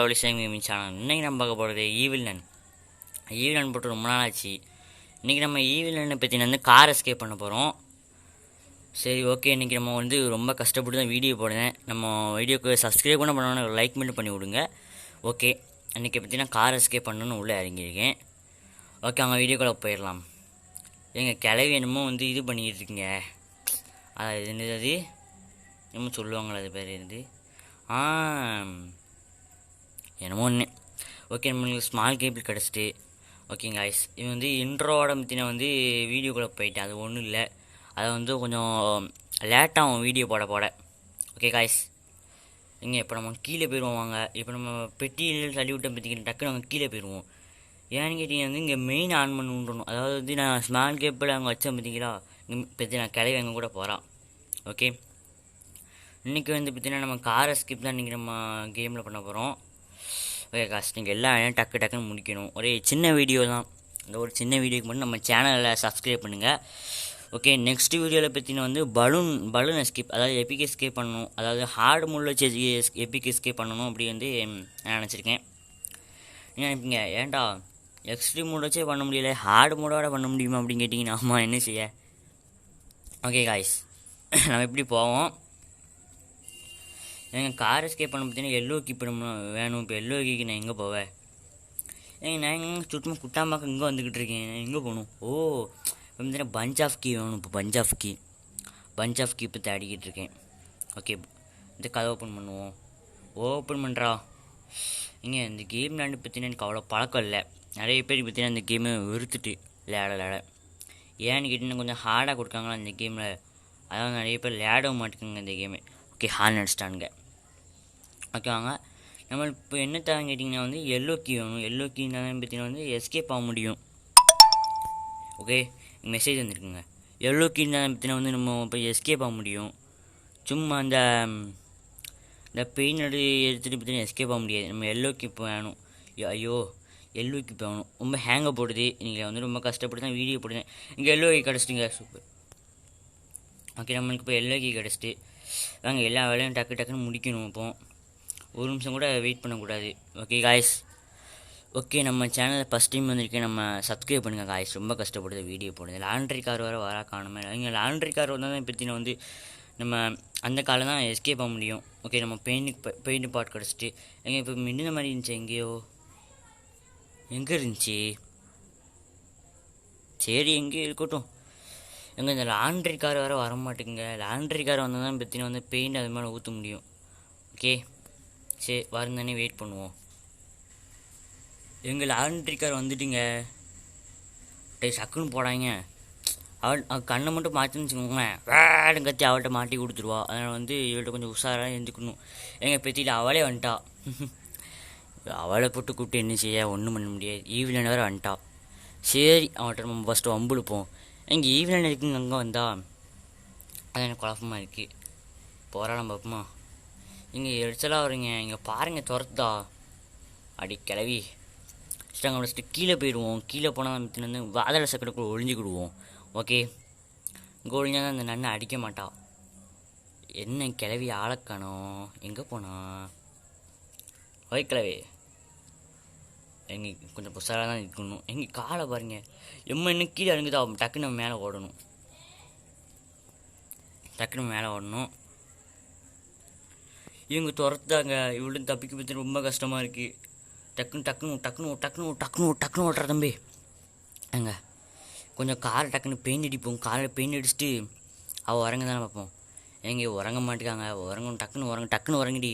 Publishing gaming channel. இன்றைக்கி நம்ம பார்க்க போகிறது ஈவிலன் போட்டு ரொம்ப நாள் ஆச்சு. இன்றைக்கி நம்ம ஈவிலனை பற்றி வந்து கார் எஸ்கேப் பண்ண போகிறோம். சரி, ஓகே. இன்றைக்கி நம்ம வந்து ரொம்ப கஷ்டப்பட்டு தான் வீடியோ போடுறேன். நம்ம வீடியோக்கு சப்ஸ்கிரைப் கூட பண்ணணும், லைக் மட்டும் பண்ணி விடுங்க. ஓகே, இன்றைக்கி பற்றி நான் கார் எஸ்கேப் பண்ணணுன்னு உள்ளே இறங்கியிருக்கேன். ஓகே, அவங்க வீடியோக்குள்ளே போயிடலாம். எங்கள் கிளவி என்னமோ வந்து இது பண்ணிக்கிட்டு இருக்கீங்க. அது என்னமோ சொல்லுவாங்களே, அது பேர் இருந்து என்னமோ ஒன்று. ஓகே, நம்மளுக்கு ஸ்மால் கேபிள் கிடச்சிட்டு. ஓகேங்க காய்ஸ், இது வந்து இன்ட்ரோவோட பற்றின வந்து வீடியோக்குள்ளே போயிட்டேன். அது ஒன்றும் இல்லை, அதை வந்து கொஞ்சம் லேட்டாகும் வீடியோ போட. ஓகே காய்ஸ், இங்கே இப்போ நம்ம கீழே போயிடுவோம். வாங்க, இப்போ நம்ம பெட்டியில் தள்ளி விட்டோம் பார்த்திங்கன்னா டக்குன்னு நம்ம கீழே போயிடுவோம். ஏன்னு கேட்டிங்கன்னா வந்து இங்கே மெயின் ஆன் பண்ணி விட்றணும். அதாவது வந்து நான் ஸ்மால் கேபிள் அங்கே வச்சேன் பார்த்தீங்களா, இங்கே பற்றி நான் கிளவி அங்கே கூட போகிறான். ஓகே, இன்றைக்கி வந்து பார்த்திங்கன்னா நம்ம கார் எஸ்கேப் தான் இன்றைக்கி நம்ம கேமில் பண்ண போகிறோம். ஓகே காசு, நீங்கள் எல்லாம் டக்குன்னு முடிக்கணும். ஒரே சின்ன வீடியோ தான், இந்த ஒரு சின்ன வீடியோக்கு மட்டும் நம்ம சேனலில் சப்ஸ்கிரைப் பண்ணுங்கள். ஓகே, நெக்ஸ்ட் வீடியோவில் பற்றின வந்து பலூன் எஸ்கேப், அதாவது எபிக் எஸ்கேப் பண்ணணும். அதாவது ஹார்டு மூடில் வச்சு எபிக் எஸ்கேப் பண்ணணும் அப்படி வந்து நான் நினச்சிருக்கேன். என்ன நினைப்பீங்க, ஏன்டா எக்ஸ்ட்ரீம் மோட் வச்சே பண்ண முடியல, ஹார்டு மோடோட பண்ண முடியுமா அப்படின்னு கேட்டிங்கன்னா, ஆமாம், என்ன செய்ய. ஓகே காய்ஸ், நம்ம எப்படி போவோம். எங்கள் கார் எஸ்கேப் பண்ண பார்த்தீங்கன்னா எல்லோ கீப் வேணும். இப்போ எல்லோ கீக்கு நான் எங்கே போவேன்? நான் எங்கே சுத்தமாக குட்டாம்பாக்க இங்கே வந்துக்கிட்டு இருக்கேன். எங்கே போகணும்? இப்போ பார்த்தீங்கன்னா பஞ்ச் ஆஃப் கீ வேணும். இப்போ பஞ்ச் ஆஃப் கீ இப்போ தேடிக்கிட்டு இருக்கேன். ஓகே, இந்த கதை ஓப்பன் பண்ணுவோம். ஓப்பன் பண்ணுறா. இந்த கேம் விளாண்டு பார்த்தீங்கன்னா எனக்கு அவ்வளோ பழக்கம் இல்லை. நிறைய பேருக்கு பார்த்தீங்கன்னா இந்த கேமை வெறுத்துட்டு விளையாட. ஏன்னு கேட்டிங்கன்னா கொஞ்சம் ஹார்டாக கொடுக்காங்களா இந்த கேமில், அதாவது நிறைய பேர் விளையாடவும் மாட்டேங்குங்க இந்த கேமு. ஓகே, ஹார்ட் அடிச்சிட்டானுங்க. ஓகே, வாங்க, நம்ம இப்போ என்ன தேவைன்னு கேட்டிங்கன்னா வந்து எல்லோ கீ வேணும். எல்லோ கீ தான் பார்த்தீங்கன்னா வந்து எஸ்கேப் ஆக முடியும். ஓகே, மெசேஜ் வந்துருக்குங்க. எல்லோ கீ தான் பார்த்தீங்கன்னா வந்து நம்ம இப்போ எஸ்கேப் ஆக முடியும். சும்மா இந்த பெயின் எடுத்துகிட்டு பார்த்தீங்கன்னா எஸ்கேப் ஆக முடியாது. நம்ம எல்லோ கீ வேணும். ஐயோ, எல்லோ கீ வேணும். ரொம்ப ஹேங்கை போடுது. நீங்கள் வந்து ரொம்ப கஷ்டப்பட்டு தான் வீடியோ போடுறேன். இங்கே எல்லோ கீ கிடச்சிட்டிங்க, சூப்பர். ஓகே, நம்மளுக்கு இப்போ எல்லோ கீ கிடச்சிட்டு வாங்க, எல்லா வேலையும் டக்குன்னு முடிக்கணும். இப்போ ஒரு நிமிஷம் கூட வெயிட் பண்ணக்கூடாது. ஓகே காய்ஸ், ஓகே, நம்ம சேனலில் ஃபஸ்ட் டைம் வந்திருக்கேன், நம்ம சப்ஸ்கிரைப் பண்ணுங்கள் காய்ஸ். ரொம்ப கஷ்டப்படுது வீடியோ போடுது. லாண்ட்ரி கார் வர காணுமே. இங்கே லாண்ட்ரி கார் வந்தால் தான் பற்றின வந்து நம்ம அந்த காலம் தான் எஸ்கேப் ஆக முடியும். ஓகே, நம்ம பெயிண்ட் பாட் கிடச்சிட்டு எங்கே இப்போ மின்ன மாதிரி இருந்துச்சு. எங்கே இருந்துச்சு? சரி, எங்கேயோ இருக்கட்டும். எங்கே இந்த லாண்ட்ரி கார் வர மாட்டேங்குங்க. லாண்ட்ரி கார் வந்தால் தான் பற்றின வந்து பெயிண்ட் அது மாதிரி ஊற்ற முடியும். ஓகே, சரி, வரந்தானே வெயிட் பண்ணுவோம். எங்கள் லாண்ட்ரி கார் வந்துட்டுங்க. சக்குன்னு போடாங்க. அவள் கண்ணை மட்டும் மாற்றின்னு வச்சுக்கோங்களேன், வேடும் கத்தி அவள்கிட்ட மாட்டி கொடுத்துருவா. அதனால் வந்து இவள்கிட்ட கொஞ்சம் உஷாராக எழுந்துக்கணும். எங்கள் பெத்தியில் அவளே வந்துட்டா. அவளை போட்டு கூப்பிட்டு என்ன செய்ய, ஒன்றும் பண்ண முடியாது. ஈவிலன் வேறு வந்துட்டா. சரி, அவன்கிட்ட நம்ம ஃபஸ்ட்டு வம்புழுப்போம். எங்கள் ஈவிலன் இருக்குங்க அங்கே வந்தா, அது எனக்கு குழப்பமாக இருக்குது. போராடம் பார்ப்போமா? இங்கே எரிச்சலாக வருங்க. இங்கே பாருங்கள், துரத்துதா. அடி கிளவி. ஸ்டாங்க ஃபஸ்ட்டு கீழே போயிடுவோம். கீழே போனால் வந்து வாதள சக்கரைக்குள்ளே ஒழிஞ்சிக்கிடுவோம். ஓகே, இங்கே ஒழிஞ்சால் தான் அந்த நன்னை அடிக்க மாட்டா. என்ன கிளவி ஆளக்கானோம், எங்கே போனா? ஓய் கிளவி, எங்கே கொஞ்சம் புதுசாக தான் இருக்கணும். எங்கள் காலை பாருங்க, இன்னும் கீழே இறங்குதா. டக்குன்னு நம்ம மேலே ஓடணும். இவங்க துரத்துதாங்க. இவ்வளோ தப்பிக்க பற்றி ரொம்ப கஷ்டமாக இருக்குது. டக்குன்னு ஓட்டுற தம்பி. அங்க கொஞ்சம் காரை டக்குன்னு பெயிண்ட் அடிப்போம். காரில் பெயிண்ட் அடிச்சுட்டு அவள் உறங்க தானே பார்ப்போம். எங்கே உறங்க மாட்டேக்காங்க. டக்குன்னு உறங்கிடி.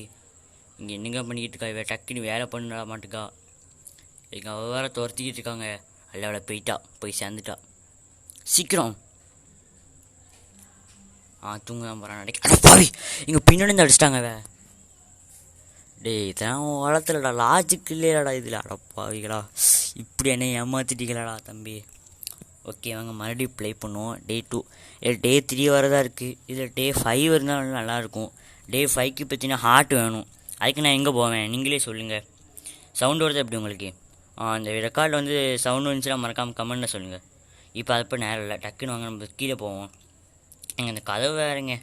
இங்கே என்னங்க பண்ணிக்கிட்டு இருக்கா? டக்குன்னு வேலை பண்ண மாட்டேக்கா. எங்கள் அவள் வேறு துரத்திக்கிட்டு இருக்காங்க. அவளை போய் சேர்ந்துட்டா. சீக்கிரம் தூங்க தான் போகிறான். பாவி, இங்கே பின்னாடி இருந்து அடிச்சிட்டாங்க. இதெல்லாம் வளர்த்துலடா, லாஜிக் இல்லையாடா இதில். அடப்பாவிகளா, இப்படி என்ன ஏமாற்றிட்டீங்களாடா தம்பி. ஓகே, வாங்க மறுபடியும் ப்ளே பண்ணுவோம். டே 2 டே 3 வரதான் இருக்குது. இதில் டே 5 இருந்தாலும் நல்லாயிருக்கும். டே 5க்கு பார்த்தீங்கன்னா ஹார்ட் வேணும். அதுக்கு நான் எங்கே போவேன், நீங்களே சொல்லுங்கள். சவுண்டு வருது எப்படி உங்களுக்கு? அந்த ரெக்கார்டில் வந்து சவுண்டு வந்துச்சுன்னா மறக்காமல் கமெண்ட்டில் சொல்லுங்கள். இப்போ அது இப்போ நேரம் இல்லை, டக்குன்னு வாங்க நம்ம கீழே போவோம். எங்கள் அந்த கதவு வேறுங்க.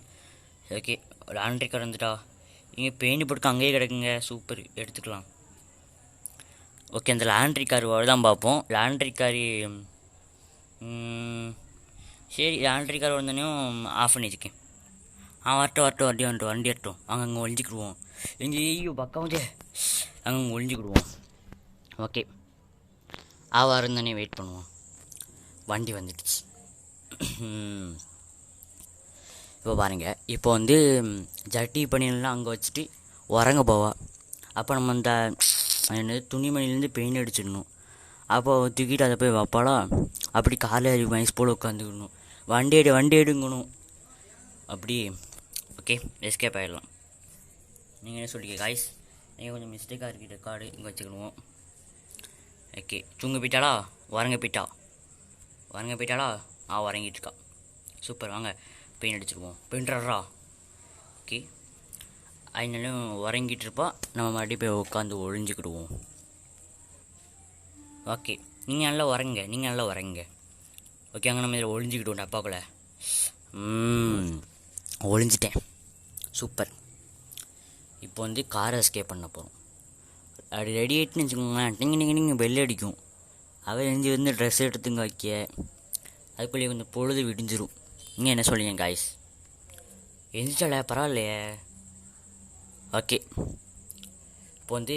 ஓகே, லாண்ட்ரி கார் வந்துட்டா. இங்கே பெயிண்ட் போட்டுக்கு அங்கேயே கிடக்குங்க. சூப்பர், எடுத்துக்கலாம். ஓகே, அந்த லாண்ட்ரி கார் தான் பார்ப்போம். லாண்ட்ரி காரி சரி, லாண்ட்ரி கார் வந்தோடனையும் ஆஃப் பண்ணி வச்சுக்கேன். வரட்டும் வண்டி வரட்டும். அங்கே ஒழிஞ்சிக்கிடுவோம். எங்கே ஐயோ பக்கம் வந்து அங்கே ஒழிஞ்சிக்கிடுவோம். ஓகே, இருந்தோடனே வெயிட் பண்ணுவோம். வண்டி வந்துடுச்சு. இப்போ பாருங்கள், இப்போ வந்து ஜட்டி பனியெல்லாம் அங்கே வச்சுட்டு உறங்க போவா. அப்போ நம்ம அந்த என்ன துணிமணிலேருந்து பெயிண்ட் அடிச்சிடணும். அப்போ தூக்கிட்டு அதை போய் வைப்பாளா. அப்படி காலையில் வயசு போல் உட்காந்துக்கணும். வண்டி எடுங்கணும். அப்படி ஓகே, எஸ்கேப் ஆகிடலாம். நீங்கள் என்ன சொல்லிக்க காய்ஸ்? நீங்கள் கொஞ்சம் மிஸ்டேக்காக இருக்கிட்ட கார்டு இங்கே வச்சுக்கணும். ஓகே, தூங்க போயிட்டாளா? உறங்க போயிட்டாளா? உறங்கிட்டு இருக்கா. சூப்பர், வாங்க பெயிண்ட் அடிச்சிருவோம். பெயிண்டரா. ஓகே, அதனாலும் உறங்கிட்டு இருப்பா. நம்ம மறுபடியும் போய் உட்காந்து ஒழிஞ்சிக்கிடுவோம். ஓகே, நீங்கள் நல்லா உறங்குங்க. ஓகே, அங்கே நம்ம இதில் ஒழிஞ்சிக்கிடுவோம். டப்பாக்குள்ளே ஒழிஞ்சிட்டேன். சூப்பர். இப்போ வந்து காரை எஸ்கேப் பண்ண போகிறோம். அப்படி ரெடி ஆகிட்டுன்னு வச்சுக்கோங்களேன். நீங்கள் பெல் அடிக்கும். அவள் வந்து ட்ரெஸ் எடுத்துங்க வைக்க. அதுக்குள்ளேயே கொஞ்சம் பொழுது விடிஞ்சிரும். நீங்கள் என்ன சொல்லுங்க காய்ஸ்? எந்திரிச்சால பரவாயில்லையே. ஓகே, இப்போ வந்து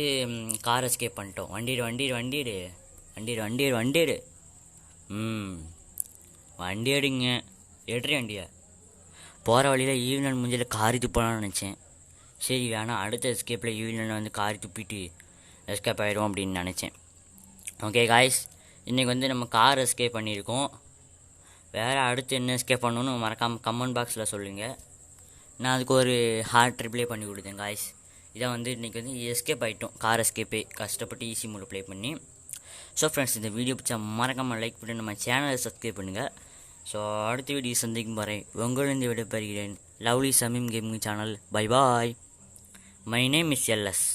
கார் எஸ்கேப் பண்ணிட்டோம். வண்டிடு வண்டி எடுங்க. எடுறி வண்டியை. போகிற வழியில் ஈவினிங் முடிஞ்சில் காரி துப்பலாம்னு நினச்சேன். சரி வேணாம், அடுத்த எஸ்கேப்பில் ஈவினிங் வந்து காரி துப்பிட்டு எஸ்கேப் ஆகிடும் அப்படின்னு நினச்சேன். ஓகே காய்ஸ், இன்றைக்கி வந்து நம்ம கார் எஸ்கேப் பண்ணியிருக்கோம். வேறு அடுத்து என்ன எஸ்கேப் பண்ணணுன்னு மறக்காமல் கமெண்ட் பாக்ஸில் சொல்லுங்கள். நான் அதுக்கு ஒரு ஹார்ட் ரிப்ளே பண்ணி கொடுத்தேன் காய்ஸ். இதான் வந்து இன்றைக்கி வந்து எஸ்கேப் ஆகிட்டோம். கார் எஸ்கேப்பே கஷ்டப்பட்டு ஈஸி மோடு ப்ளே பண்ணி. ஸோ ஃப்ரெண்ட்ஸ், இந்த வீடியோ பிடிச்சா மறக்காமல் லைக் பண்ணி நம்ம சேனலை சப்ஸ்கிரைப் பண்ணுங்கள். ஸோ அடுத்த வீடியோ சந்திக்கும் வரை உங்களிருந்து விடைபெறுகிறேன். Lovely Shameem gaming channel. Bye bye. My name is LS.